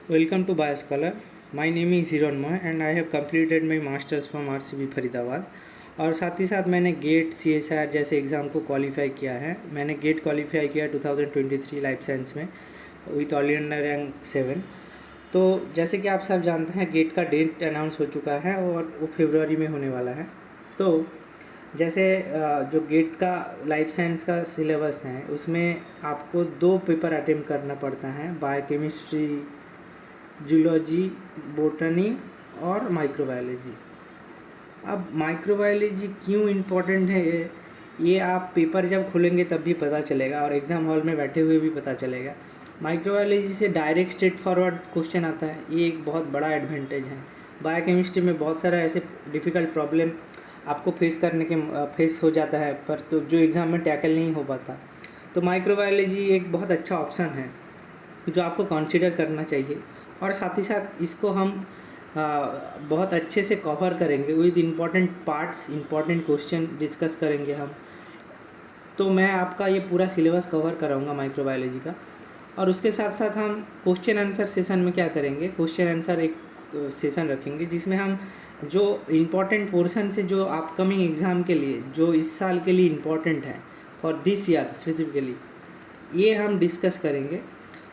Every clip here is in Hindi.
Welcome to Bioscholar. My name is Hiranmoy and I have completed my masters from RCB Faridabad और साथ ही साथ मैंने गेट CSIR जैसे एग्ज़ाम को क्वालिफाई किया है। मैंने गेट क्वालिफाई किया 2023 लाइफ साइंस में विथ ऑल इंडिया रैंक 7। तो जैसे कि आप सब जानते हैं गेट का डेट अनाउंस हो चुका है और वो फरवरी में होने वाला है। तो जैसे जो गेट का लाइफ साइंस का सिलेबस है उसमें आपको 2 पेपर अटेम्प्ट करना पड़ता है, बायोकेमिस्ट्री, जूलॉजी, बॉटनी और माइक्रोबायोलॉजी। अब माइक्रोबायोलॉजी क्यों इम्पोर्टेंट है ये आप पेपर जब खोलेंगे तब भी पता चलेगा और एग्ज़ाम हॉल में बैठे हुए भी पता चलेगा। माइक्रोबायोलॉजी से डायरेक्ट स्ट्रेट फॉरवर्ड क्वेश्चन आता है, ये एक बहुत बड़ा एडवांटेज है। बायोकेमिस्ट्री में बहुत सारा ऐसे डिफ़िकल्ट प्रॉब्लम आपको फेस हो जाता है पर तो जो एग्ज़ाम में टैकल नहीं हो पाता। तो माइक्रोबायोलॉजी एक बहुत अच्छा ऑप्शन है जो आपको कंसीडर करना चाहिए और साथ ही साथ इसको हम बहुत अच्छे से कवर करेंगे with important parts, important question discuss करेंगे हम। तो मैं आपका ये पूरा सिलेबस कवर कराऊंगा माइक्रोबायोलॉजी का। और उसके साथ साथ हम क्वेश्चन आंसर सेशन में क्या करेंगे, क्वेश्चन आंसर एक सेशन रखेंगे जिसमें हम जो इम्पॉर्टेंट पोर्शन से जो अपकमिंग एग्ज़ाम के लिए जो इस साल के लिए इम्पॉर्टेंट है फॉर दिस ईयर स्पेसिफिकली, ये हम डिस्कस करेंगे।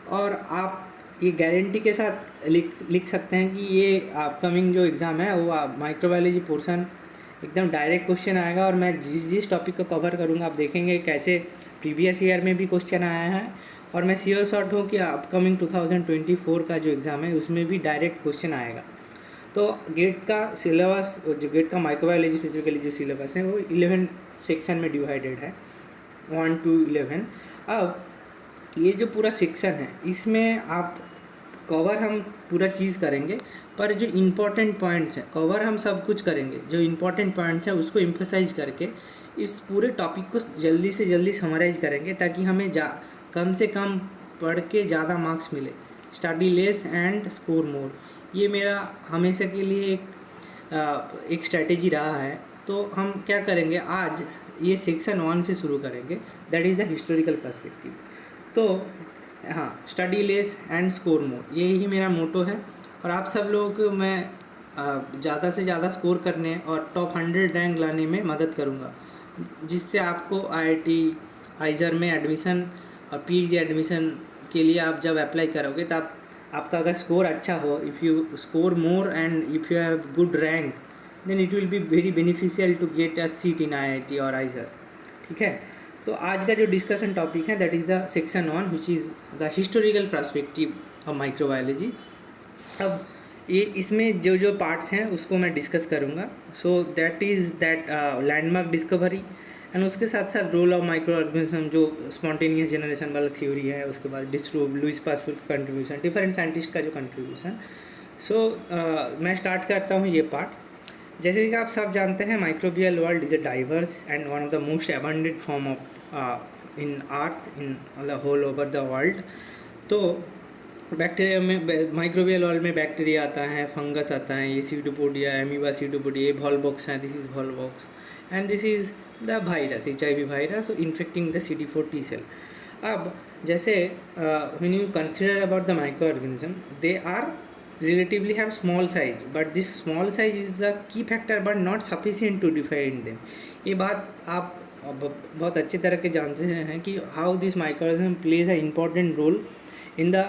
और आप ये गारंटी के साथ लिख सकते हैं कि ये अपकमिंग जो एग्ज़ाम है वो माइक्रोबायोलॉजी पोर्शन एकदम डायरेक्ट क्वेश्चन आएगा। और मैं जिस टॉपिक को कवर करूँगा आप देखेंगे कैसे प्रीवियस ईयर में भी क्वेश्चन आया है और मैं श्योर शॉट हूँ कि अपकमिंग 2024 का जो एग्ज़ाम है उसमें भी डायरेक्ट क्वेश्चन आएगा। तो गेट का सिलेबस, जो गेट का माइक्रोबायोलॉजी स्पेसिफिकली जो सिलेबस है वो 11 सेक्शन में डिवाइडेड है, 1 to 11। अब ये जो पूरा सेक्शन है इसमें आप कवर हम पूरा चीज़ करेंगे पर जो इम्पोर्टेंट पॉइंट्स हैं कवर हम सब कुछ करेंगे, जो इम्पोर्टेंट पॉइंट है उसको एम्फसाइज करके इस पूरे टॉपिक को जल्दी से जल्दी समराइज करेंगे ताकि हमें कम से कम पढ़ के ज़्यादा मार्क्स मिले। Study less and score more, ये मेरा हमेशा के लिए एक स्ट्रैटेजी रहा है। तो हम क्या करेंगे, आज ये सेक्शन 1 से शुरू करेंगे, that is the historical perspective. तो हाँ, study less and score more, यही मेरा मोटो है। और आप सब लोगों को मैं ज़्यादा से ज़्यादा स्कोर करने और टॉप 100 रैंक लाने में मदद करूँगा, जिससे आपको IIT आइजर में एडमिशन और PhD एडमिशन के लिए आप जब अप्लाई करोगे तब आपका अगर स्कोर अच्छा हो, if you score more and if you have good rank then it will be very beneficial to get a seat in IIT और आइजर। ठीक है, तो आज का जो डिस्कशन टॉपिक है that is the section 1 which is the historical perspective of microbiology. अब ये इसमें जो जो पार्ट्स हैं उसको मैं डिस्कस करूँगा। सो that is that landmark discovery and उसके साथ साथ रोल ऑफ माइक्रो ऑर्गेनिज्म, जो स्पॉन्टेनियस जनरेशन वाला थ्योरी है, उसके बाद डिस्ट्रोब, लुईस पास्चर का कंट्रीब्यूशन, डिफरेंट साइंटिस्ट का जो कंट्रीब्यूशन। सो मैं स्टार्ट करता हूँ ये पार्ट। जैसे कि आप सब जानते हैं microbial world is a diverse and one of the most abundant form of in earth in the whole over the world. तो बैक्टीरिया में, माइक्रोबियल वर्ल्ड में बैक्टीरिया आता है, फंगस आता है, ये सीडोपोडिया, एमीबा सीडोपोडिया, ये वॉलबॉक्स है, this is volvox and this is the virus, HIV virus infecting the CD4 T cell. अब जैसे when you consider about the micro organism, they are relatively have small size but this small size is the key factor but not sufficient to define them। ये बात आप बहुत अच्छी तरह के जानते हैं कि how this microorganism plays a important role in the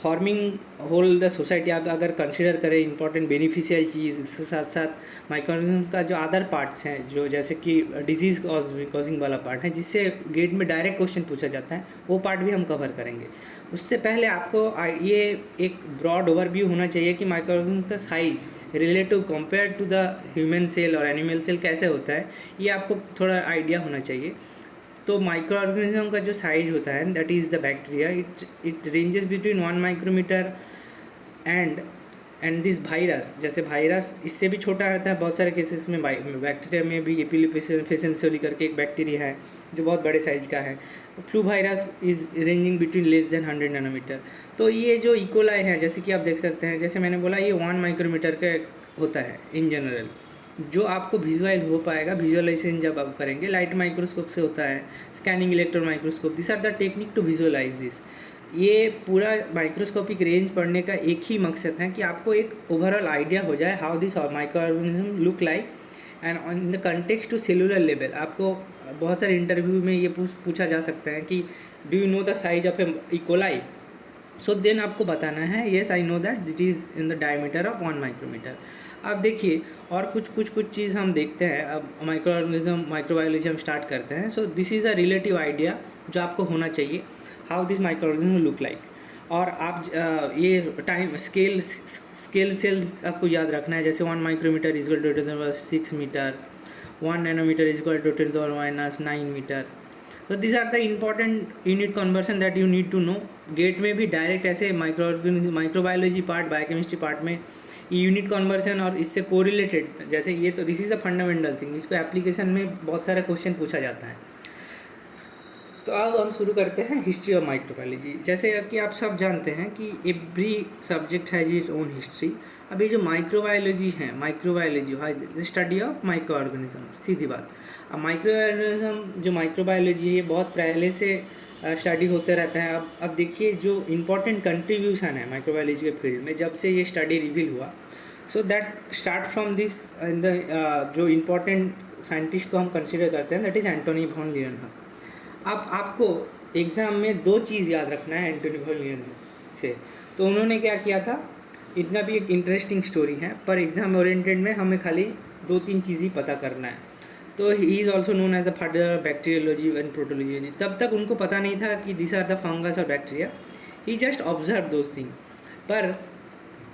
forming whole the society. आप अगर कंसिडर करें इंपॉर्टेंट बेनिफिशियल चीज़, इसके साथ साथ माइक्रोऑर्गेनिज्म का जो अदर पार्ट्स हैं, जो जैसे कि डिजीज़ कॉजिंग वाला पार्ट है जिससे गेट में डायरेक्ट क्वेश्चन पूछा जाता है, वो पार्ट भी हम कवर करेंगे। उससे पहले आपको ये एक ब्रॉड ओवरव्यू होना चाहिए कि माइक्रोऑर्गेनिज्म का size relative compare to the human cell और एनिमल सेल कैसे होता है, ये आपको थोड़ा आइडिया होना चाहिए। तो माइक्रो ऑर्गेनिज्म का जो साइज होता है that is the bacteria, it ranges between 1 micrometre and this virus. जैसे वायरस इससे भी छोटा होता है बहुत सारे केसेस में। बैक्टीरिया में भी एपिलिफेसेंशियली करके एक बैक्टीरिया है जो बहुत बड़े साइज का है। Flu virus is ranging between less than 100 nanometre. तो ये जो इकोलाई है, जैसे कि आप देख सकते हैं, जैसे मैंने बोला, ये 1 माइक्रोमीटर का होता है इन जनरल। जो आपको विजुअल हो पाएगा, विजुअलाइजेशन जब आप करेंगे, लाइट माइक्रोस्कोप से होता है, scanning electron microscope, this are the technique to visualise this. ये पूरा माइक्रोस्कोपिक रेंज पढ़ने का एक ही मकसद है कि आपको एक ओवरऑल आइडिया हो जाए how this micro organism look like and in the context to cellular level. आपको बहुत सारे इंटरव्यू में ये पूछा जा सकता है कि do you know the size of a E coli, so then आपको बताना है yes I know that it is in the diameter of 1 micrometre. अब देखिए और कुछ चीज़ हम देखते हैं। अब माइक्रो ऑर्गेनिज्म माइक्रोबायोलॉजी हम स्टार्ट करते हैं। So this is a relative idea जो आपको होना चाहिए how this micro organism look like. और आप ये टाइम स्केल सेल्स आपको याद रखना है, जैसे 1 micrometre is equal to 6 metre, 1 nanometre is equal to 10⁻⁹ metre. तो this are the important unit conversion that you need to know. GATE में भी डायरेक्ट ऐसे माइक्रोबायोलॉजी पार्ट, बायोकेमिस्ट्री पार्ट में यूनिट कन्वर्सन और इससे कोरिलेटेड, जैसे ये तो this is a fundamental thing, इसको एप्लीकेशन में बहुत सारे क्वेश्चन पूछा जाता है। तो अब हम शुरू करते हैं हिस्ट्री ऑफ माइक्रोबायोलॉजी। जैसे कि आप सब जानते हैं कि every subject has its own history. अब ये जो माइक्रोबायोलॉजी है, microbiology study of micro organism, सीधी बात। अब माइक्रो ऑर्गेनिज्म जो माइक्रोबायोलॉजी है ये बहुत पहले से स्टडी होते रहता है। अब देखिए जो इम्पोर्टेंट कंट्रीब्यूशन है माइक्रोबायोलॉजी के फील्ड में जब से ये स्टडी रिवील हुआ, so that start from this in the जो इम्पोर्टेंट साइंटिस्ट को हम कंसिडर करते हैं दैट इज़ एंटोनी वॉन लीएनहॉफ। अब आपको एग्ज़ाम में 2 चीज़ याद रखना है एंटोनी वॉन लीएनहॉफ से। तो उन्होंने क्या किया था, इतना भी एक इंटरेस्टिंग स्टोरी है पर एग्ज़ाम ओरिएंटेड में हमें खाली 2-3 चीज़ ही पता करना है। तो he is also known as the father of bacteriology and protology. तब तक उनको पता नहीं था कि दिस आर द फंगस और bacteria, he just observe those thing. पर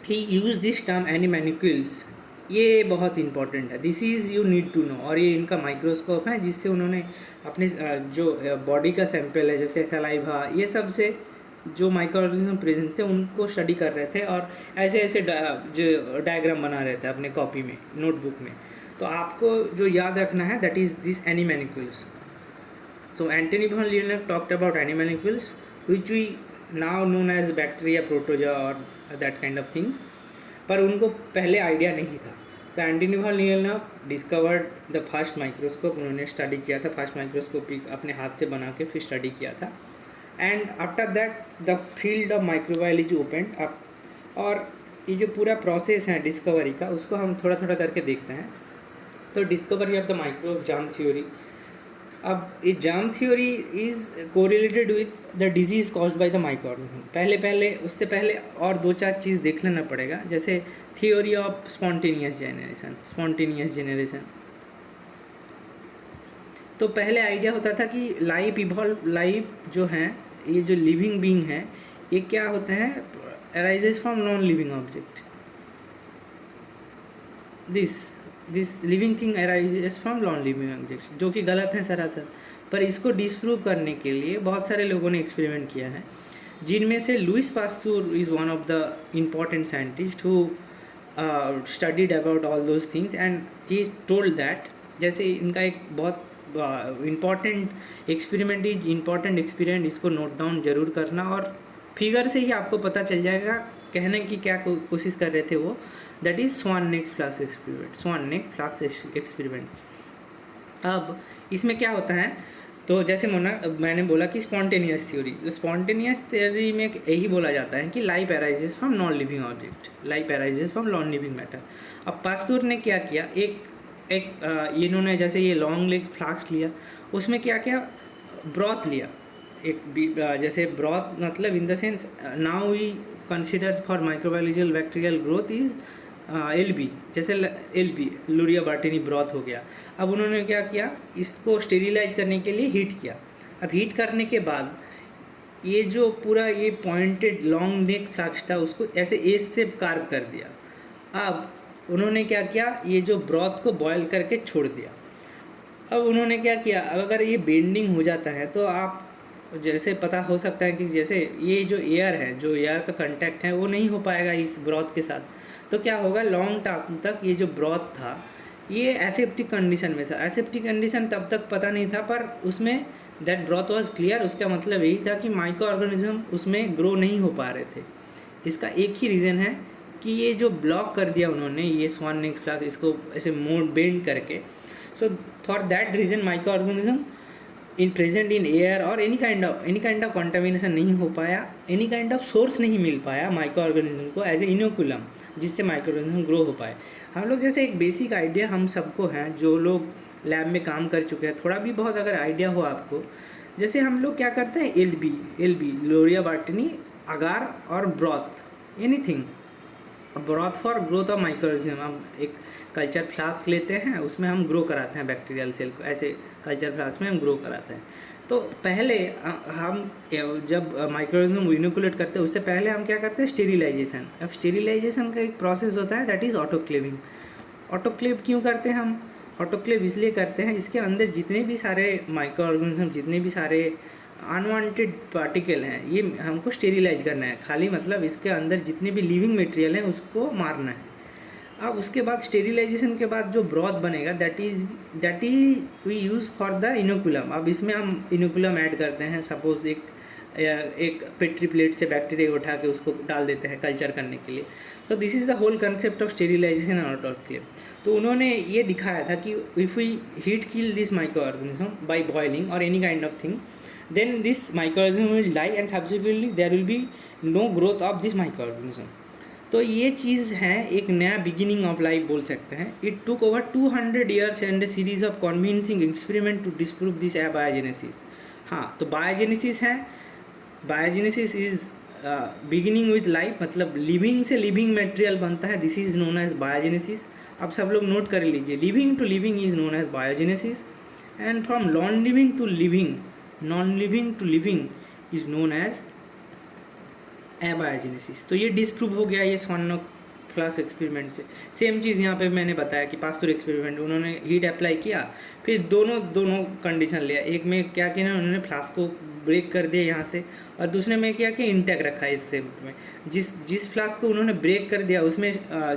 he use this term animalcules, ये बहुत इंपॉर्टेंट है, this is you need to know. और ये इनका माइक्रोस्कोप है जिससे उन्होंने अपने जो बॉडी का सैंपल है जैसे सलाइवा, ये सब से जो माइक्रो ऑर्गेनिज्म प्रेजेंट थे उनको स्टडी कर रहे थे और ऐसे ऐसे जो डायग्राम बना रहे थे अपने कॉपी में, नोटबुक में। तो आपको जो याद रखना है that is this animalcules. So Antonie van Leeuwenhoek talked about animalcules which we now known as bacteria, protozoa और दैट काइंड ऑफ थिंग्स। पर उनको पहले आइडिया नहीं था। तो Antonie van Leeuwenhoek discovered the first microscope, उन्होंने स्टडी किया था फर्स्ट माइक्रोस्कोप अपने हाथ से बना के फिर स्टडी किया था। And after that the field of microbiology opened up. और ये जो पूरा प्रोसेस है डिस्कवरी का उसको हम थोड़ा थोड़ा करके देखते हैं। तो discovery of the micro germ theory. अब ये germ theory is correlated with the disease caused by the micro organism. उससे पहले और 2-4 चीज़ देख लेना पड़ेगा, जैसे थ्योरी ऑफ स्पॉन्टेनियस जेनरेशन। तो पहले आइडिया होता था कि लाइफ जो है, ये जो लिविंग बीइंग है, ये क्या होते हैं, arises from non living object. This living thing arises from non living object, जो कि गलत है सरासर। पर इसको डिस्प्रूव करने के लिए बहुत सारे लोगों ने एक्सपेरिमेंट किया है, जिनमें से Louis Pasteur is one of the important scientist who studied about all those things and he told that, जैसे इनका एक बहुत इम्पॉर्टेंट एक्सपेरिमेंट, इसको नोट डाउन जरूर करना और फिगर से ही आपको पता चल जाएगा कहने की क्या कोशिश कर रहे थे वो, that is swan neck flask experiment. अब इसमें क्या होता है, तो जैसे मैंने बोला कि स्पॉन्टेनियस थ्योरी, तो स्पॉन्टेनियस थ्योरी में यही बोला जाता है कि life arises from non living object, life arises from non living matter. अब पास्चर ने क्या किया, इन्होंने जैसे ये लॉन्ग लेग फ्लास्क लिया, उसमें क्या किया, ब्रॉथ लिया, जैसे ब्रॉथ मतलब in the sense now we consider for microbiological bacterial growth is LB, जैसे LB लूरिया बार्टिनी ब्रॉथ हो गया। अब उन्होंने क्या किया, इसको स्टेरिलाइज करने के लिए हीट किया। अब हीट करने के बाद ये जो पूरा ये पॉइंटेड लॉन्ग नेक फ्लास्क था उसको ऐसे एज से कार्व कर दिया। अब उन्होंने क्या किया, ये जो ब्रॉथ को बॉयल करके छोड़ दिया। अब उन्होंने क्या किया, अब अगर ये बेंडिंग हो जाता है तो आप जैसे पता हो सकता है कि जैसे ये जो एयर है, जो एयर का कांटेक्ट है वो नहीं हो पाएगा इस ब्रॉथ के साथ, तो क्या होगा, लॉन्ग टर्म तक ये जो ब्रॉथ था ये एसेप्टिक कंडीशन में था। एसेप्टिक कंडीशन तब तक पता नहीं था, पर उसमें दैट ब्रॉथ वाज क्लियर। उसका मतलब यही था कि माइक्रो ऑर्गेनिज्म उसमें ग्रो नहीं हो पा रहे थे। इसका एक ही रीज़न है कि ये जो ब्लॉक कर दिया उन्होंने, ये स्वान नेक फ्लास्क, इसको ऐसे मोड बेंड करके। So for that reason micro organism in present in air और एनी काइंड ऑफ कंटामिनेशन नहीं हो पाया, एनी काइंड ऑफ सोर्स नहीं मिल पाया माइक्रो ऑर्गेनिज्म को एज ए इनोकुलम, जिससे माइक्रो ऑर्गेनिज्म ग्रो हो पाए। हम लोग जैसे एक बेसिक आइडिया हम सबको है, जो लोग लैब में काम कर चुके हैं, थोड़ा भी बहुत अगर आइडिया हो आपको, जैसे हम लोग क्या करते हैं, एल बी लोरिया बार्टनी अगार और broth, anything broth for growth of micro organism. हम एक कल्चर फ्लास्क लेते हैं, उसमें हम ग्रो कराते हैं बैक्टीरियल सेल को, ऐसे कल्चर फ्लास्क में हम ग्रो कराते हैं। तो पहले हम जब माइक्रो ऑर्गेनिज्म इनोकुलेट करते हैं, उससे पहले हम क्या करते हैं, स्टेरिलाइजेशन। अब स्टेरिलाइजेशन का एक प्रोसेस होता है, दैट इज़ ऑटोक्लेविंग। ऑटोक्लेव क्यों करते हैं हम? ऑटोक्लेव इसलिए करते हैं, इसके अंदर जितने भी सारे माइक्रो ऑर्गेनिज्म, जितने भी सारे अनवांटेड पार्टिकल हैं, ये हमको स्टेरिलाइज करना है। खाली मतलब इसके अंदर जितने भी लिविंग मटेरियल हैं उसको मारना है। अब उसके बाद स्टेरिलाइजेशन के बाद जो ब्रॉथ बनेगा, that is we use for the inoculum. अब इसमें हम इनोकुलम ऐड करते हैं, सपोज एक पेट्री प्लेट से बैक्टीरिया उठा के उसको डाल देते हैं कल्चर करने के लिए। तो this is the whole concept of sterilization and autoclave. तो उन्होंने ये दिखाया था कि if we heat kill this micro organism by boiling और any kind of thing, then this microorganism will die and subsequently there will be no growth of this microorganism। तो ये चीज़ है एक नया बिगिनिंग ऑफ लाइफ बोल सकते हैं। It took over 200 years and a series of convincing experiment to disprove this abiogenesis। हाँ, तो बायोजेनेसिस है, biogenesis is beginning with life, मतलब लिविंग से लिविंग मटेरियल बनता है, this is known as biogenesis. अब सब लोग नोट कर लीजिए, living to living is known as biogenesis, and from non living to living, non living to living is known as abiogenesis. तो ये डिस्प्रूव हो गया ये स्वानोक फ्लास्क एक्सपेरिमेंट से। सेम चीज़ यहाँ पे मैंने बताया कि पास्चर एक्सपेरिमेंट, उन्होंने हीट अप्लाई किया, फिर दोनों कंडीशन लिया। एक में क्या किया ना, उन्होंने फ्लास्क को ब्रेक कर दिया यहाँ से, और दूसरे में क्या किया, इंटैक्ट रखा इस शेप में। जिस फ्लास्क को उन्होंने ब्रेक कर दिया उसमें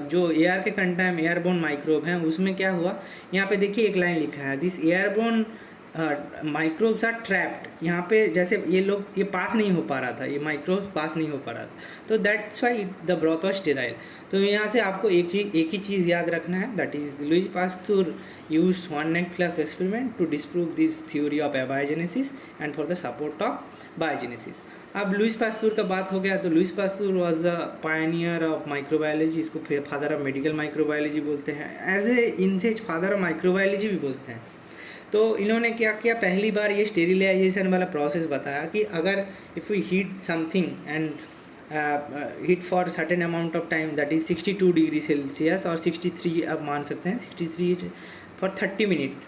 जो एयर के कंटेंट एयरबोर्न माइक्रोब हैं, उसमें क्या हुआ, यहाँ पे देखिए एक लाइन लिखा है, this airborne microbes are trapped. यहाँ पे जैसे ये पास नहीं हो पा रहा था, ये माइक्रोब्स पास नहीं हो पा रहा था, तो that's why the broth was sterile. तो यहाँ से आपको एक ही चीज़ याद रखना है, that is Louis Pasteur used swan flask experiment to disprove this theory of abiogenesis and for the support of biogenesis. अब लुईस पास्चर का बात हो गया, तो Louis Pasteur was the pioneer of microbiology, इसको फादर ऑफ मेडिकल माइक्रोबायोलॉजी बोलते हैं, एज ए इनसे फादर ऑफ माइक्रोबायोलॉजी भी बोलते हैं। तो इन्होंने क्या किया, पहली बार ये स्टेरिलाइजेशन वाला प्रोसेस बताया कि अगर if we heat something and heat for certain amount of time, that is 62 degree Celsius और 63 आप मान सकते हैं, 63 फॉर 30 मिनट,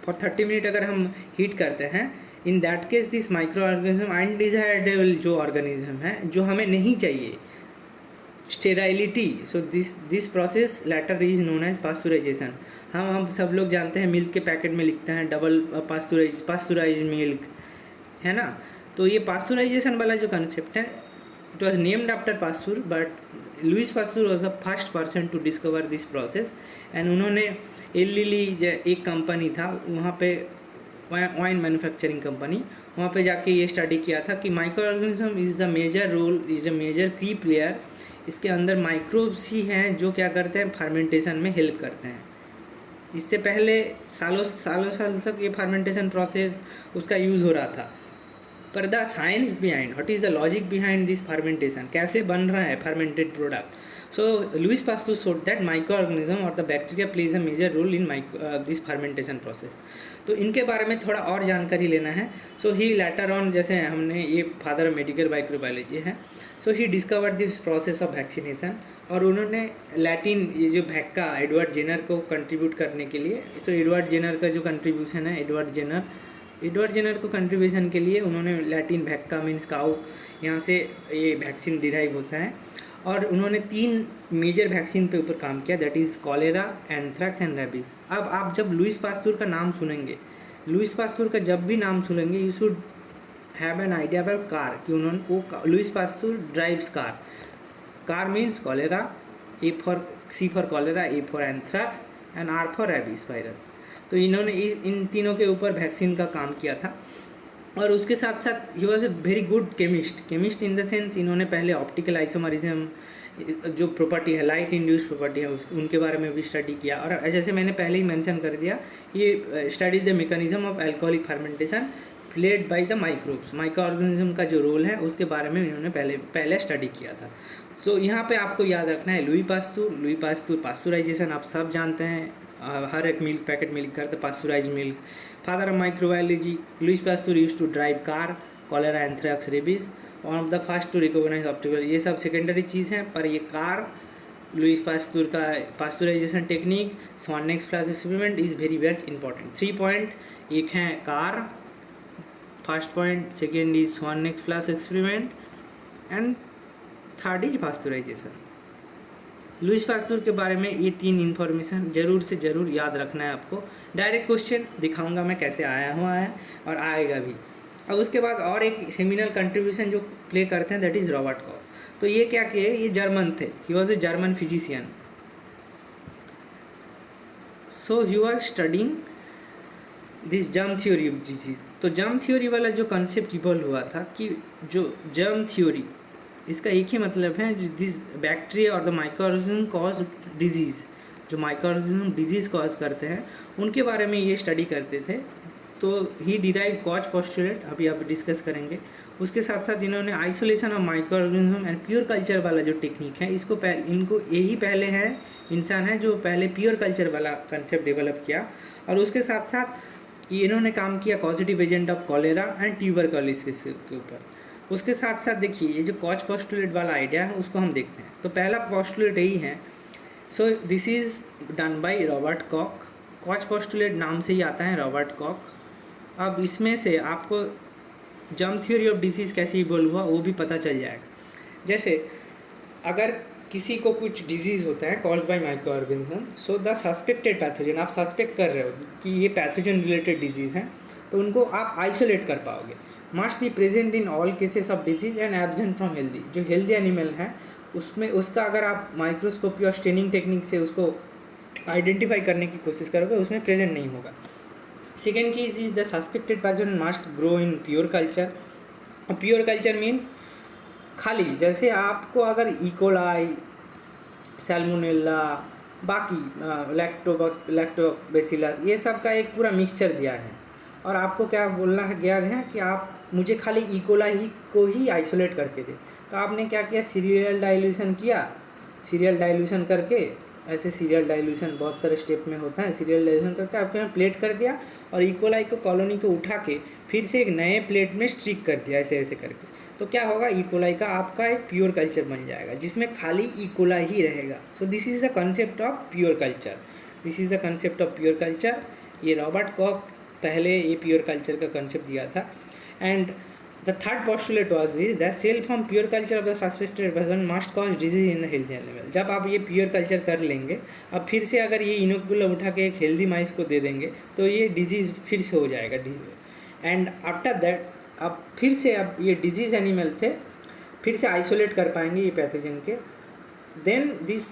फॉर 30 मिनट अगर हम हीट करते हैं, in that case this micro organism undesirable जो ऑर्गेनिज्म है, जो हमें नहीं चाहिए, sterility, so this process later is known as pasteurization. हम सब लोग जानते हैं, मिल्क के पैकेट में लिखते हैं डबल पास्चुराइज मिल्क, है ना। तो ये पास्चुराइजेशन वाला जो कंसेप्ट है, it was named after Pasteur, but Louis Pasteur was the first person to discover this process. And उन्होंने एलिली एक कंपनी था वहाँ पे, वाइन मैन्युफैक्चरिंग कंपनी, वहाँ पे जाके ये स्टडी किया था कि micro organism is the major role, is a major key player. इसके अंदर माइक्रोब्स ही हैं जो क्या करते हैं, फर्मेंटेशन में हेल्प करते हैं। इससे पहले साल तक ये फर्मेंटेशन प्रोसेस उसका यूज़ हो रहा था, पर the science behind, what is the logic behind this fermentation, कैसे बन रहा है fermented product. So Louis Pasteur showed that micro organism और the bacteria plays a major role in this fermentation process. तो इनके बारे में थोड़ा और जानकारी लेना है। सो ही लेटर ऑन, जैसे हमने ये फादर ऑफ मेडिकल माइक्रोबायोलॉजी है, so he discovered this process of vaccination, और उन्होंने लैटिन, ये जो भैक्का एडवर्ड जेनर को कंट्रीब्यूट करने के लिए, तो एडवर्ड जेनर का जो कंट्रीब्यूशन है, एडवर्ड जेनर को कंट्रीब्यूशन के लिए उन्होंने लैटिन भैक्का मीन्स काउ, यहाँ से ये वैक्सीन डिराइव होता है, और उन्होंने 3 मेजर वैक्सीन पे ऊपर काम किया, that is cholera, anthrax and rabies. अब आप जब लुईस पास्चर का नाम सुनेंगे, लुईस पास्चर का जब भी नाम सुनेंगे, you should have an idea about car, कि उन्होंने वो Lewis pasture drives car means cholera, C for cholera, A for anthrax and R for rabies virus. तो इन्होंने इन तीनों के ऊपर वैक्सीन का काम किया था। और उसके साथ साथ he was a very good chemist in the sense इन्होंने पहले ऑप्टिकल आइसोमरिज्म जो प्रॉपर्टी है, लाइट इंड्यूस्ड प्रॉपर्टी है, उनके बारे में भी स्टडी किया। और जैसे मैंने पहले ही मेंशन कर दिया, ये study the mechanism of alcoholic fermentation played by the microbes, micro organism का जो रोल है उसके बारे में इन्होंने पहले स्टडी किया था। तो यहाँ पे आपको याद रखना है लुई पास्चुर, पास्चुराइजेशन आप सब जानते हैं, हर एक मिल्क पैकेट मिल्क करते pasteurize milk. Father of microbiology, Louis Pasteur used to drive car, cholera, anthrax, rabies, one of the first to recognize optical. ये सब सेकेंडरी चीज़ हैं, पर ये कार, लुई पास्चुर का pasteurization technique, swan necks flask experiment is very much important. 3 point, एक है car, first point, second is swan necks flask experiment, and third is pasteurization. Louis Pasteur के बारे में ये 3 इन्फॉर्मेशन जरूर से ज़रूर याद रखना है आपको। डायरेक्ट क्वेश्चन दिखाऊंगा मैं कैसे आया है और आएगा भी। अब उसके बाद और एक सेमिनल कंट्रीब्यूशन जो प्ले करते हैं दैट इज़ रॉबर्ट कॉक। तो ये क्या किए, ये जर्मन थे, he was a German physician. So he was studying this germ theory of disease. तो जर्म थ्योरी वाला जो कंसेप्ट इवॉल्व हुआ था कि जो जर्म थ्योरी, इसका एक ही मतलब है दिस बैक्टीरिया और द माइक्रोऑर्गेनिज्म कॉज डिजीज़, जो माइक्रोऑर्गेनिज्म डिजीज़ कॉज करते हैं उनके बारे में ये स्टडी करते थे। तो ही डिराइव कॉज पोस्टुलेट, अभी आप डिस्कस करेंगे। उसके साथ साथ इन्होंने isolation of microorganism and pure culture वाला जो टेक्निक है, इसको इनको यही पहले है इंसान है जो पहले प्योर कल्चर वाला कंसेप्ट डेवलप किया। और उसके साथ साथ इन्होंने काम किया positive agent of cholera and tuberculosis के ऊपर। उसके साथ साथ देखिए ये जो कॉज पोस्टुलेट वाला आइडिया है उसको हम देखते हैं। तो पहला पोस्टुलेट यही है, सो this is done by Robert Kock. Cause postulate नाम से ही आता है रॉबर्ट कॉक। अब इसमें से आपको जर्म थ्योरी ऑफ डिजीज़ कैसे इवॉल्व हुआ वो भी पता चल जाएगा। जैसे अगर किसी को कुछ डिजीज़ होता है caused by micro organism, so the suspected pathogen, आप सस्पेक्ट कर रहे हो कि ये पैथोजन रिलेटेड डिजीज़ है, तो उनको आप आइसोलेट कर पाओगे। Must be present in all cases of disease and absent from healthy. जो हेल्दी एनिमल है उसमें उसका अगर आप माइक्रोस्कोपी और स्टेनिंग टेक्निक से उसको आइडेंटिफाई करने की कोशिश करोगे उसमें प्रेजेंट नहीं होगा। Second cheese is the suspected pathogen must grow in pure culture. Pure culture means खाली जैसे आपको अगर इकोलाई, सैल्मोनेला, बाकी लैक्टोबैसिलस ये सब का एक पूरा मिक्सचर दिया है, और आपको क्या बोलना है गया है कि आप मुझे खाली इकोलाई को ही आइसोलेट करके दे। तो आपने क्या किया, सीरियल डाइल्यूशन किया। सीरियल डाइल्यूशन करके, ऐसे सीरियल डाइल्यूशन बहुत सारे स्टेप में होता है, सीरियल डाइल्यूशन करके आपके यहाँ प्लेट कर दिया और इकोलाई को कॉलोनी को उठा के फिर से एक नए प्लेट में स्ट्रिक कर दिया ऐसे ऐसे करके। तो क्या होगा, इकोलाई का आपका एक प्योर कल्चर बन जाएगा जिसमें खाली इकोलाई ही रहेगा। So this is the concept of pure culture, this is the concept of pure culture. ये रॉबर्ट कॉक पहले ये प्योर कल्चर का कंसेप्ट दिया था। And the third postulate was this that cell from pure culture of the suspected person must cause disease in the healthy animal. जब आप ये प्योर कल्चर कर लेंगे, अब फिर से अगर ये इनोकुलम उठा के एक हेल्दी माइस को दे देंगे तो ये डिजीज़ फिर से हो जाएगा। एंड आफ्टर दैट आप फिर से अब ये डिजीज़ एनिमल से फिर से आइसोलेट कर पाएंगे ये पैथोजन के। Then this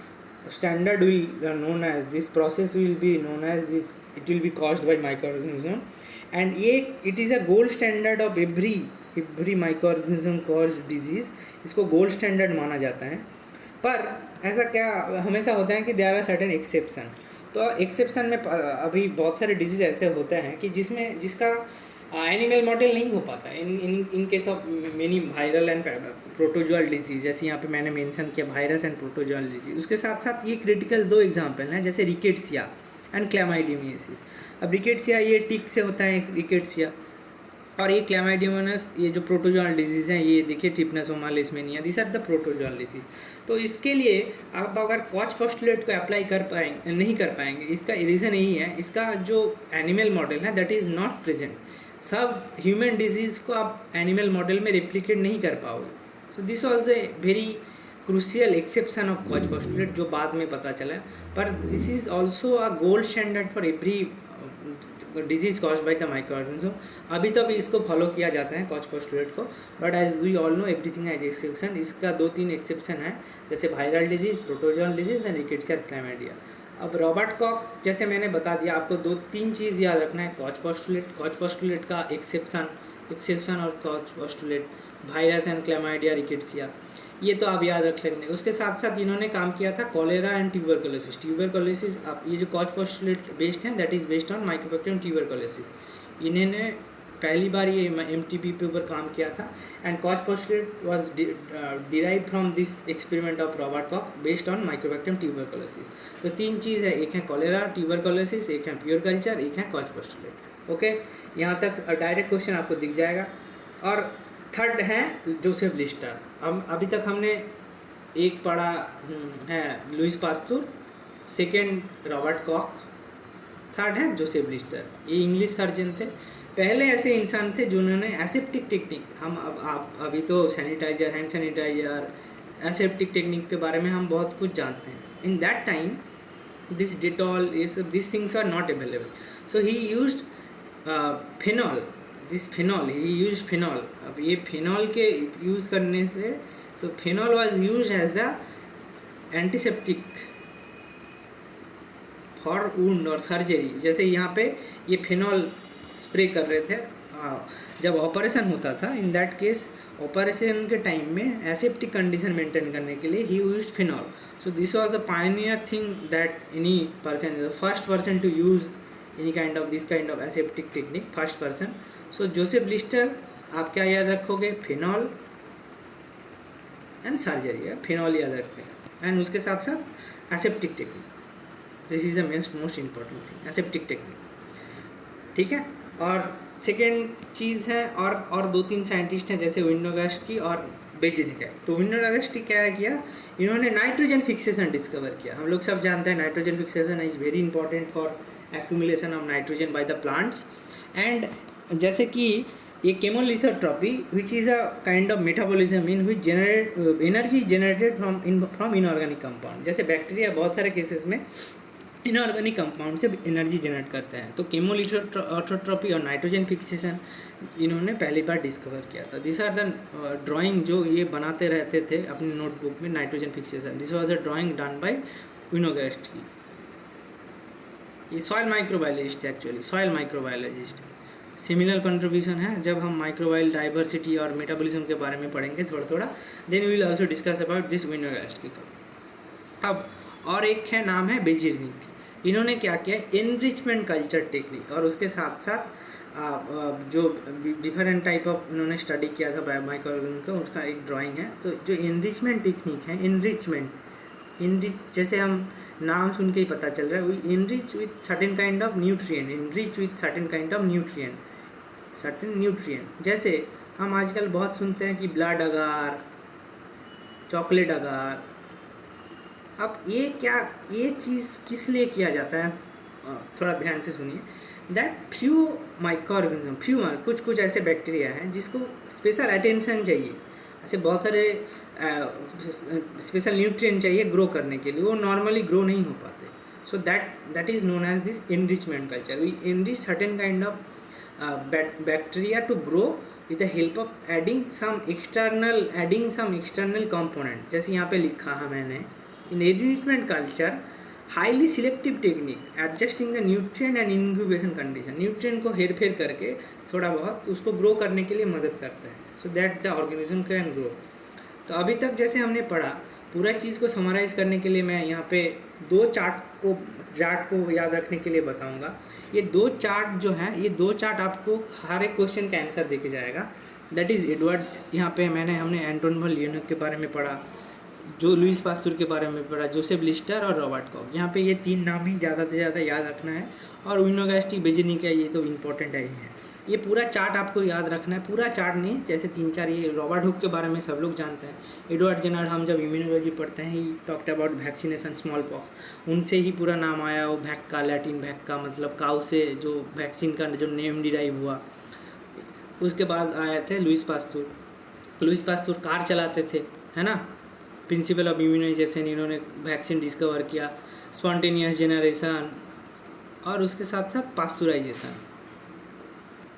standard will known as this process will be known as this, it will be caused by microorganism, and ये it is a gold standard of every microorganism caused disease। इसको गोल्ड स्टैंडर्ड माना जाता है। पर ऐसा क्या हमेशा होता है कि देयर आर सर्टेन एक्सेप्शन। तो एक्सेप्शन में अभी बहुत सारे डिजीज़ ऐसे होते हैं कि जिसका एनिमल मॉडल नहीं हो पाता in case of many viral and protozoal disease. जैसे यहाँ पे मैंने मेंशन किया वायरस एंड प्रोटोजोअल डिजीज। उसके साथ साथ ये क्रिटिकल 2 एग्जांपल हैं, जैसे रिकेट्सिया एंड क्लैमाइडियमियासिस। अब रिकेट्सिया ये टिक से होता है रिकेट्सिया, और ये क्लैमाइडियमस ये जो प्रोटोजोअल डिजीज़ हैं, ये देखिए Trypanosoma Leishmania, this are the protozoal disease. तो इसके लिए आप अगर कॉज पोस्टुलेट को अप्लाई नहीं कर पाएंगे, इसका रीज़न यही है, इसका जो एनिमल मॉडल है दैट इज़ नॉट प्रेजेंट। सब ह्यूमन डिजीज़ को आप एनिमल मॉडल में रेप्लिकेट नहीं कर पाओगे। So this was the very crucial exception of Koch's postulate जो बाद में पता चला। पर this is also a gold standard for every disease caused by the microorganism. अभी तो भी इसको फॉलो किया जाता है कॉज पोस्टुलेट को, but as we all know everything has exception. इसका 2-3 एक्सेप्शन है, जैसे viral disease, protozoal disease and rickettsia, chlamydia. अब रॉबर्ट कॉक जैसे मैंने बता दिया, आपको 2-3 चीज़ याद रखना है। कॉज पोस्टुलेट का एक्सेप्शन एक्सेप्शन और cause postulate, virus and chlamydia rickettsia, ये तो आप याद रख लेंगे। उसके साथ साथ इन्होंने काम किया था कॉलेरा एंड ट्यूबरकुलोसिस। ट्यूबरकुलोसिस आप ये जो कॉज पोस्टुलेट बेस्ड है that is based on Mycobacterium tuberculosis. इन्होंने पहली बार ये MTP पे ऊपर काम किया था and cause postulate was derive from this experiment of Robert Kock based on Mycobacterium tuberculosis. तो तीन चीज़ है, एक है कॉलेरा, ट्यूबरकुलोसिस, एक है प्योर कल्चर, एक है कॉज पोस्टुलेट। ओके, यहाँ तक डायरेक्ट क्वेश्चन आपको दिख जाएगा। और थर्ड है जोसेफ लिस्टर। हम अभी तक हमने एक पढ़ा है Louis Pasteur, second Robert Koch, third है जोसेफ लिस्टर। ये इंग्लिश सर्जन थे, पहले ऐसे इंसान थे जिन्होंने एसेप्टिक टेक्निक, हम अब अभी तो sanitiser, hand sanitiser, aseptic technique के बारे में हम बहुत कुछ जानते हैं। In that time this Dettol this things are not available, so he used phenol, he use phenol. अब ये फिनॉल के यूज़ करने से, so phenol was use as the antiseptic for wound और सर्जरी। जैसे यहाँ पे ये फिनॉल स्प्रे कर रहे थे जब ऑपरेशन होता था, इन दैट केस ऑपरेशन के टाइम में एसेप्टिक कंडीशन मेंटेन करने के लिए he used phenol. So this was a pioneer thing that any person is the first person to use any kind of this kind of aseptic technique, first person. So Joseph Lister, आप क्या याद रखोगे? फिनॉल एंड सर्जरी, फिनॉल याद रखें एंड उसके साथ साथ aseptic technique, this is the most important thing, aseptic technique. ठीक है, और सेकेंड चीज़ है, और दो तीन साइंटिस्ट हैं जैसे विनोग्रास्की और बेजेनिका। तो विनोग्रास्की क्या किया, इन्होंने नाइट्रोजन फिक्सेशन डिस्कवर किया। हम लोग सब जानते हैं nitrogen fixation is very important for accumulation of nitrogen by the plants. And जैसे कि ये chemolithotrophy which is a kind of metabolism in which generate energy generated from inorganic compound. जैसे बैक्टीरिया बहुत सारे केसेस में इनऑर्गेनिक कंपाउंड से एनर्जी जनरेट करते हैं, तो केमोलिथोट्रॉपी और नाइट्रोजन फिक्सेशन इन्होंने पहली बार डिस्कवर किया था। दिस आर द ड्राइंग जो ये बनाते रहते थे अपनी नोटबुक में, nitrogen fixation, this was a drawing done by Winogradsky. ये soil microbiologist, actually soil microbiologist. Similar contribution है जब हम माइक्रोबायल डाइवर्सिटी और मेटाबॉलिज्म के बारे में पढ़ेंगे थोड़ा थोड़ा, then we will also discuss about this Winogradsky का। अब और एक है, नाम है बेजिरनिक। इन्होंने क्या किया, एनरिचमेंट कल्चर टेक्निक, और उसके साथ साथ जो डिफरेंट टाइप ऑफ इन्होंने स्टडी किया था माइक्रोऑर्गेनिज्म का, उसका एक ड्राइंग है। तो जो एनरिचमेंट टेक्निक है, एनरिच जैसे हम नाम सुन के ही पता चल रहा है, we enrich with certain kind of nutrient, enrich with certain kind of nutrient, certain nutrient. जैसे हम आजकल बहुत सुनते हैं कि ब्लड अगार, चॉकलेट अगार। अब ये चीज़ किस लिए किया जाता है, थोड़ा ध्यान से सुनिए। दैट फ्यू माइक्रोऑर्गेनिज्म, कुछ ऐसे बैक्टीरिया हैं जिसको स्पेशल अटेंशन चाहिए, ऐसे बहुत सारे स्पेशल न्यूट्रिएंट चाहिए ग्रो करने के लिए, वो नॉर्मली ग्रो नहीं हो पाते। So that is known as this enrichment culture. We enrich certain kind of bacteria to grow with the help of adding some external component। जैसे यहाँ पे लिखा है मैंने, in enrichment culture highly selective technique adjusting the nutrient and incubation condition, nutrient को हेर फेर करके थोड़ा बहुत उसको ग्रो करने के लिए मदद करता है, so that the organism can grow। तो अभी तक जैसे हमने पढ़ा, पूरा चीज़ को समराइज़ करने के लिए मैं यहाँ पे दो चार्ट को याद रखने के लिए बताऊँगा। ये दो चार्ट जो है, ये दो चार्ट आपको हर एक क्वेश्चन का आंसर देके जाएगा। दैट इज़ एडवर्ड, यहाँ पे हमने एंटोन वॉन लियोनेव के बारे में पढ़ा, जो लुइस पास्चर के बारे में पढ़ा, जोसेफ लिस्टर और रॉबर्ट कॉक। यहाँ पे ये तीन नाम ही ज़्यादा से ज़्यादा याद रखना है, और विनोग्रास्की, बेजिरनिक है, ये तो इम्पोर्टेंट है ही है। ये पूरा चार्ट आपको याद रखना है, पूरा चार्ट नहीं, जैसे तीन चार, ये रॉबर्ट हुक के बारे में सब लोग जानते हैं। एडवर्ड जेनर, हम जब इम्यूनोलॉजी पढ़ते हैं, he talked about vaccination smallpox, उनसे ही पूरा नाम आया। वो भैक्का, लैटिन भैक्का मतलब काउ से जो वैक्सीन का जो नेम डिराइव हुआ। उसके बाद आए थे लुइस पास्चर कार चलाते थे, है ना, प्रिंसिपल ऑफ इम्यूनाइजेशन, इन्होंने वैक्सीन डिस्कवर किया, स्पॉन्टेनियस जनरेशन, और उसके साथ साथ पास्चुराइजेशन।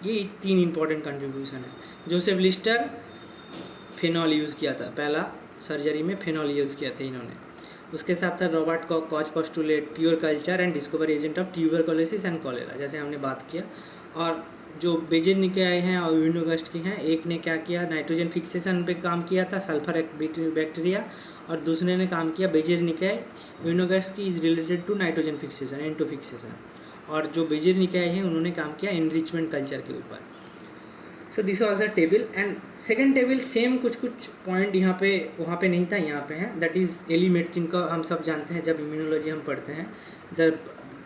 ये तीन इंपॉर्टेंट कंट्रीब्यूशन है। जोसेफ लिस्टर फिनॉल यूज़ किया था, पहला सर्जरी में फिनॉल यूज़ किया था इन्होंने। उसके साथ साथ Robert Kock, cause postulate, pure culture and discovery agent of tuberculosis and cholera, जैसे हमने बात किया। और जो बेजेर निकाय हैं और यूनिवर्सिटी की हैं, एक ने क्या किया, नाइट्रोजन फिक्सेशन पे काम किया था, सल्फर बैक्टीरिया, और दूसरे ने काम किया Beijerinck university is related to nitrogen fixation, एंटो फिक्सेशन, और जो बेजेर निकाय है उन्होंने काम किया एनरिचमेंट कल्चर के ऊपर। सो this was the table and second table same कुछ पॉइंट यहाँ पे वहाँ पे नहीं था, यहाँ पे है, दैट इज़ एलिमेट, जिनका हम सब जानते हैं जब इम्यूनोलॉजी हम पढ़ते हैं, द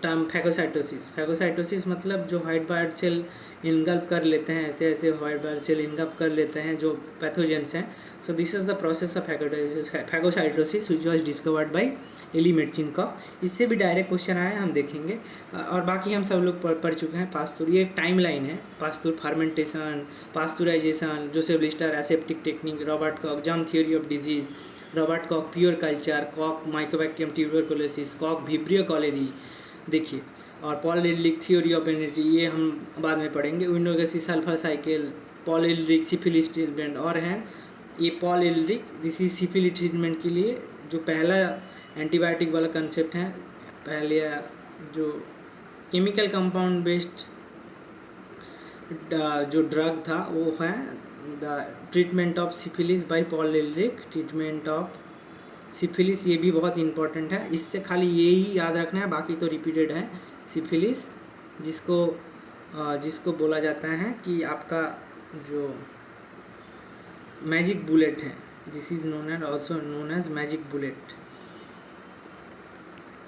टर्म फैगोसाइटोसिस। फैगोसाइटोसिस मतलब जो व्हाइट ब्लड सेल इनगल्प कर लेते हैं, ऐसे ऐसे व्हाइट ब्लड सेल इनगल्प कर लेते हैं जो पैथोजेंस हैं। So this is the process of phagocytosis which was discovered by Elie Metchnikoff का। इससे भी डायरेक्ट क्वेश्चन आया, हम देखेंगे। और बाकी हम सब लोग पढ़ चुके हैं। पास्तूर, ये टाइम लाइन है, Pasteur fermentation, pasteurization, Joseph Lister aseptic technique, Robert Koch germ theory of disease, Robert Koch pure culture, Koch Mycobacterium tuberculosis, Koch Vibrio cholerae, देखिए, और Paul Ehrlich theory of energy, ये हम बाद में पढ़ेंगे। विंडोगेसी sulphur cycle, Paul Ehrlich syphilis treatment, और हैं ये Paul Ehrlich, this is syphilis treatment के लिए जो पहला एंटीबायोटिक वाला कंसेप्ट है, पहले जो केमिकल कंपाउंड बेस्ड जो ड्रग था वो है the treatment of syphilis by Paul Ehrlich, treatment of syphilis, ये भी बहुत इंपॉर्टेंट है। इससे खाली ये ही याद रखना है, बाकी तो रिपीटेड है। सिफिलिस जिसको बोला जाता है कि आपका जो मैजिक बुलेट है, this is known and also known as magic bullet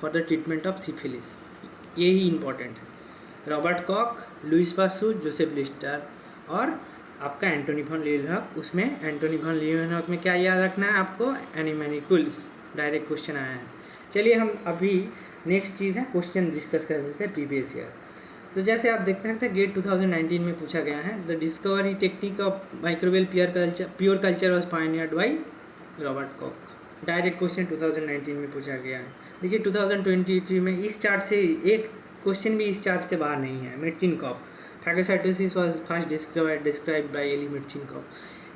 for the treatment of syphilis, ये ही इम्पॉर्टेंट है। Robert Koch, Louis Pasteur, Joseph Lister और आपका एंटोनी वॉन लीeuwenhoek। उसमें एंटोनी वॉन लीeuwenhoek में क्या याद रखना है आपको, एनिमैनिकुल्स, डायरेक्ट क्वेश्चन आया है। चलिए हम अभी नेक्स्ट चीज़ है क्वेश्चन डिस्कस कर देते हैं प्रीवियस ईयर। तो जैसे आप देखते हैं गेट 2019 में पूछा गया है, the discovery technique of microwell pure culture was pioneered by Robert Kock. Direct question 2019 में पूछा गया है। देखिए 2023 में इस चार्ट से एक क्वेश्चन भी इस चार्ट से बाहर नहीं है। Metchnikoff, phagocytosis was first described by Eli Metchnikoff,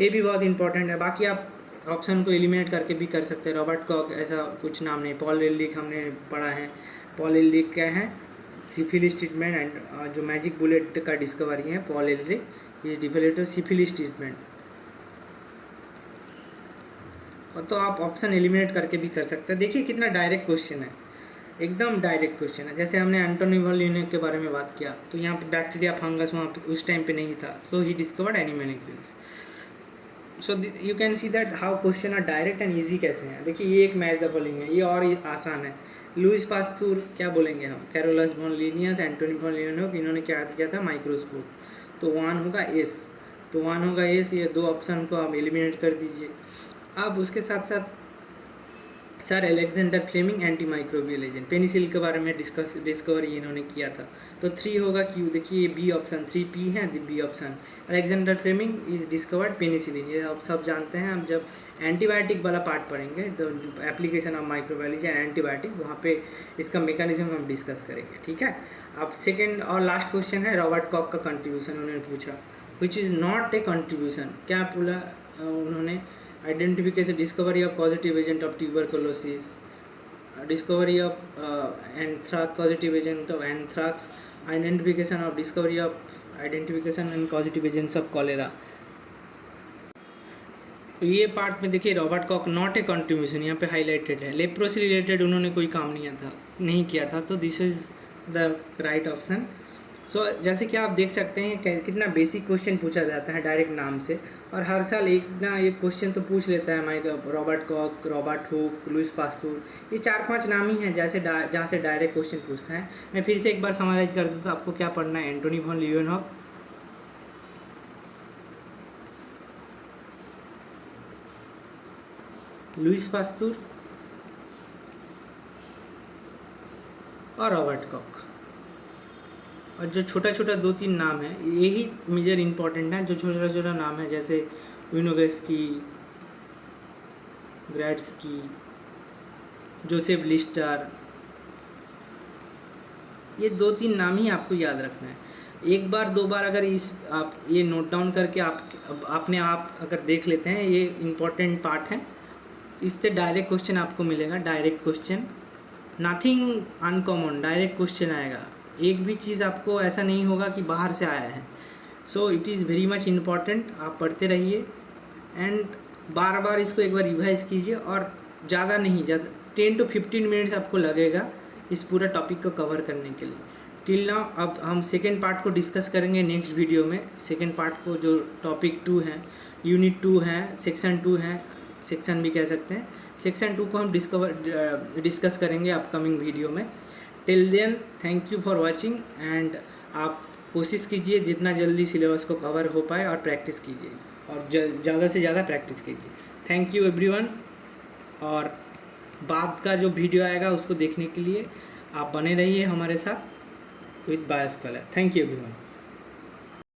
ये भी बहुत इंपॉर्टेंट है। बाकी आप ऑप्शन को एलिमिनेट करके भी कर सकते हैं। रॉबर्ट कॉक ऐसा कुछ नाम नहीं। पॉल एरिक हमने पढ़ा है, पॉल एरिक क्या है, सिफिलिस ट्रीटमेंट एंड जो मैजिक बुलेट का डिस्कवरी है Paul Ehrlich is developed syphilis treatment. तो आप ऑप्शन एलिमिनेट करके भी कर सकते हैं। देखिए कितना डायरेक्ट क्वेश्चन है, एकदम डायरेक्ट क्वेश्चन है। जैसे हमने एंटोनी वॉन लीeuwenhoek के बारे में बात किया, तो यहाँ पे बैक्टीरिया फंगस वहाँ पे उस टाइम पे नहीं था, so he discovered animalcules. So you can see that how question are direct and easy कैसे हैं। देखिए ये एक मैच द फॉलोइंग है, ये और आसान है। लुइस पास्चर क्या बोलेंगे हम, Carolus von Linnaeus, Antonie van Leeuwenhoek, इन्होंने क्या किया था, माइक्रोस्कोप। तो वन होगा एस, तो वन होगा एस, ये दो ऑप्शन को आप एलिमिनेट कर दीजिए। अब उसके साथ साथ sir Alexander Fleming anti microbial agent, penicillin के बारे में डिस्कवरी इन्होंने किया था। तो 3 होगा क्यू, देखिए बी ऑप्शन, 3P है B option. Alexander Fleming is discovered penicillin, ये आप सब जानते हैं। हम जब एंटीबायोटिक वाला पार्ट पढ़ेंगे, तो application of microbiology and antibiotic, वहाँ पे इसका मेकानिज्म हम डिस्कस करेंगे, ठीक है। अब सेकेंड और लास्ट क्वेश्चन है रॉबर्ट कॉक का कंट्रीब्यूशन उन्होंने पूछा, which is not a contribution. क्या बोला उन्होंने, identification, discovery of positive agent of tuberculosis, discovery of anthrax, positive agent of anthrax, identification of discovery of identification and positive agents of cholera. तो ये पार्ट में देखिए Robert Koch not a contribution यहाँ पे हाईलाइटेड है। लेप्रोसी रिलेटेड उन्होंने कोई काम नहीं किया था, तो this is the right option. So जैसे कि आप देख सकते हैं कितना बेसिक क्वेश्चन पूछा जाता है डायरेक्ट नाम से, और हर साल एक ना एक क्वेश्चन तो पूछ लेता है Robert Koch, Robert Hooke, Louis Pasteur, ये 4-5 नाम ही हैं जैसे जहाँ से डायरेक्ट क्वेश्चन पूछता है। मैं फिर से एक बार समराइज कर देता हूँ, आपको क्या पढ़ना है, एंटोनी वॉन लीeuwenhoek, लुइस पास्चर और रॉबर्ट कॉक, और जो छोटा छोटा 2-3 नाम है यही मेजर इंपॉर्टेंट है। जो छोटा छोटा नाम है जैसे विनोवेस्की, ग्रैड्स्की, जोसेफ लिस्टर, ये 2-3 नाम ही आपको याद रखना है। एक बार 2 बार अगर आप ये नोट डाउन करके अपने आप अगर देख लेते हैं, ये इम्पॉर्टेंट पार्ट है। इससे डायरेक्ट क्वेश्चन आपको मिलेगा, direct question, nothing uncommon, direct question आएगा। एक भी चीज़ आपको ऐसा नहीं होगा कि बाहर से आया है, so it is very much important, आप पढ़ते रहिए एंड बार बार इसको एक बार रिवाइज कीजिए, और ज़्यादा नहीं, ज़्यादा 10 to 15 मिनट्स आपको लगेगा इस पूरा टॉपिक को कवर करने के लिए। टिल नाउ अब हम सेकेंड पार्ट को डिस्कस करेंगे नेक्स्ट वीडियो में। सेकेंड पार्ट को जो टॉपिक 2 है, यूनिट 2 है, सेक्शन 2 है, सेक्शन भी कह सकते हैं, सेक्शन 2 को हम डिस्कस करेंगे अपकमिंग वीडियो में। Till then thank you for watching and आप कोशिश कीजिए जितना जल्दी सिलेबस को कवर हो पाए और प्रैक्टिस कीजिए, और ज़्यादा से ज़्यादा प्रैक्टिस कीजिए। थैंक यू एवरीवन, और बाद का जो वीडियो आएगा उसको देखने के लिए आप बने रहिए हमारे साथ with Bioscholar. Thank you everyone.